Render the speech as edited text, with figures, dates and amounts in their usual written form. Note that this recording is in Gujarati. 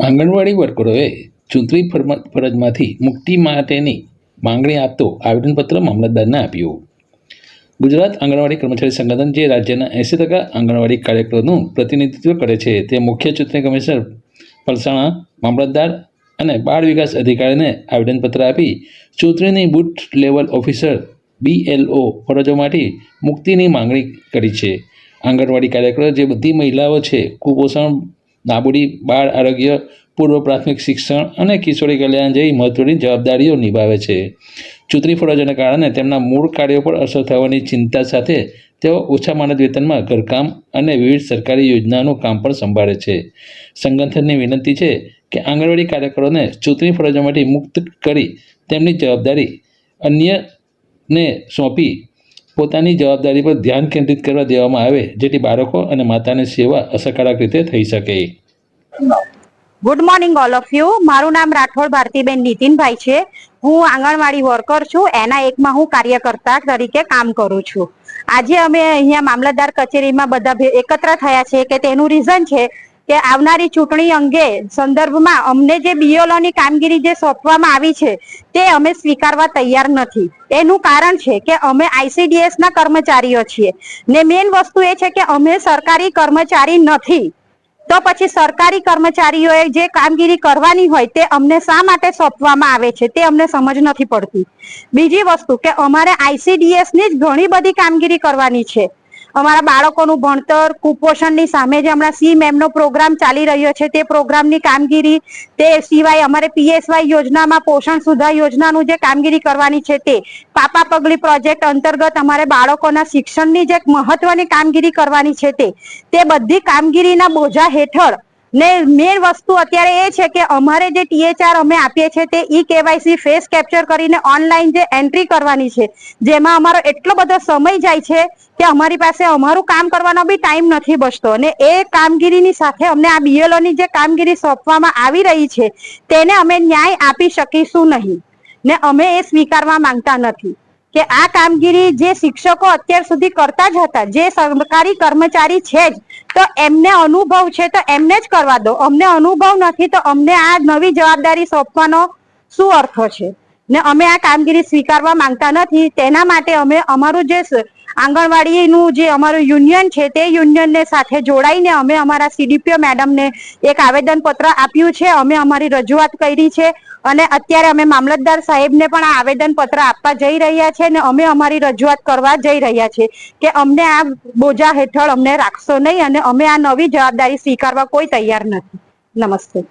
આંગણવાડી વર્કરોએ ચૂંટણી ફરજમાંથી મુક્તિ માટેની માંગણી આપતો આવેદનપત્ર મામલતદારને આપ્યું. ગુજરાત આંગણવાડી કર્મચારી સંગઠન, જે રાજ્યના 80% આંગણવાડી કાર્યકરોનું પ્રતિનિધિત્વ કરે છે, તે મુખ્ય ચૂંટણી કમિશનર પલસાણા, મામલતદાર અને બાળ વિકાસ અધિકારીને આવેદનપત્ર આપી ચૂંટણીની બૂથ લેવલ ઓફિસર BLO ફરજોમાંથી મુક્તિની માંગણી કરી છે. આંગણવાડી કાર્યકરો, જે બધી મહિલાઓ છે, કુપોષણ, નાબૂદી, બાળ આરોગ્ય, પૂર્વ પ્રાથમિક શિક્ષણ અને કિશોરી કલ્યાણ જેવી મહત્વની જવાબદારીઓ નિભાવે છે. ચૂંટણી ફરજોને કારણે તેમના મૂળ કાર્યો પર અસર થવાની ચિંતા સાથે તેઓ ઓછા માનદ વેતનમાં ઘરકામ અને વિવિધ સરકારી યોજનાઓનું કામ પણ સંભાળે છે. સંગઠનની વિનંતી છે કે આંગણવાડી કાર્યકરોને ચૂંટણી ફરજોમાંથી મુક્ત કરી તેમની જવાબદારી અન્યને સોંપી પોતાની જવાબદારી પર ધ્યાન કેન્દ્રિત કરવા દેવામાં આવે, જેથી બાળકો અને માતાની સેવા અસરકારક રીતે થઈ શકે. Good morning all of you. મારું નામ રાઠોડ ભારતીબેન નીતિનભાઈ છે. હું આંગણવાડી વર્કર છું. એના એકમાં હું કાર્યકર્તા તરીકે કામ કરું છું. આજે અમે અહીંયા મામલતદાર કચેરીમાં બધા એકત્ર થયા છે કે તેનું રીઝન છે કે આવનારી ચૂંટણી અંગે સંદર્ભમાં અમને જે BLOની કામગીરી જે સોંપવામાં આવી છે તે અમે સ્વીકારવા તૈયાર નથી. એનું કારણ છે કે અમે ICDS ના કર્મચારીઓ છીએ ને મેઇન વસ્તુ એ છે કે અમે સરકારી કર્મચારી નથી. તો પછી સરકારી કર્મચારીઓએ જે કામગીરી કરવાની હોય તે અમને શા માટે સોંપવામાં આવે છે તે અમને સમજ નથી પડતી. બીજી વસ્તુ કે અમારે ICDS ની જ ઘણી બધી કામગીરી કરવાની છે. અમારા બાળકોનું ભણતર, કુપોષણની સામે જે હમણાં CMAM નો પ્રોગ્રામ ચાલી રહ્યો છે તે પ્રોગ્રામની કામગીરી, તે સિવાય અમારે PSY યોજનામાં પોષણ સુધા યોજનાનું જે કામગીરી કરવાની છે તે, પાપા પગલી પ્રોજેક્ટ અંતર્ગત અમારે બાળકોના શિક્ષણની જે મહત્વની કામગીરી કરવાની છે તે બધી કામગીરીના બોજા હેઠળ ને મેઇન વસ્તુ અત્યારે એ છે કે અમારે જે THR અમે આપીએ છીએ તે eKYC ફેસ કેપ્ચર કરીને ઓનલાઈન જે એન્ટ્રી કરવાની છે, જેમાં અમારો એટલો બધો સમય જાય છે કે અમારી પાસે અમારું કામ કરવાનો બી ટાઈમ નથી બચતો. અને એ કામગીરીની સાથે અમને આ BLOની જે કામગીરી સોંપવામાં આવી રહી છે તેને અમે ન્યાય આપી શકીશું નહીં ને અમે એ સ્વીકારવા માંગતા નથી કે આ કામગીરી જે શિક્ષકો અત્યાર સુધી કરતા જ હતા, જે સરકારી કર્મચારી છે જ, તો એમને અનુભવ છે તો એમને જ કરવા દો. અમને અનુભવ નથી તો અમને આ નવી જવાબદારી સોંપવાનો શું અર્થ છે ને અમે આ કામગીરી સ્વીકારવા માંગતા નથી. તેના માટે અમે અમારું જે આંગણવાડીનું જે અમારું યુનિયન છે તે યુનિયનને સાથે જોડાઈને અમે અમારા CDPO મેડમને એક આવેદનપત્ર આપ્યું છે. અમે અમારી રજૂઆત કરી છે અને અત્યારે અમે મામલતદાર સાહેબને પણ આ આવેદનપત્ર આપવા જઈ રહ્યા છે અને અમે અમારી રજૂઆત કરવા જઈ રહ્યા છે કે અમને આ બોજા હેઠળ અમને રાખશો નહીં અને અમે આ નવી જવાબદારી સ્વીકારવા કોઈ તૈયાર નથી. નમસ્તે.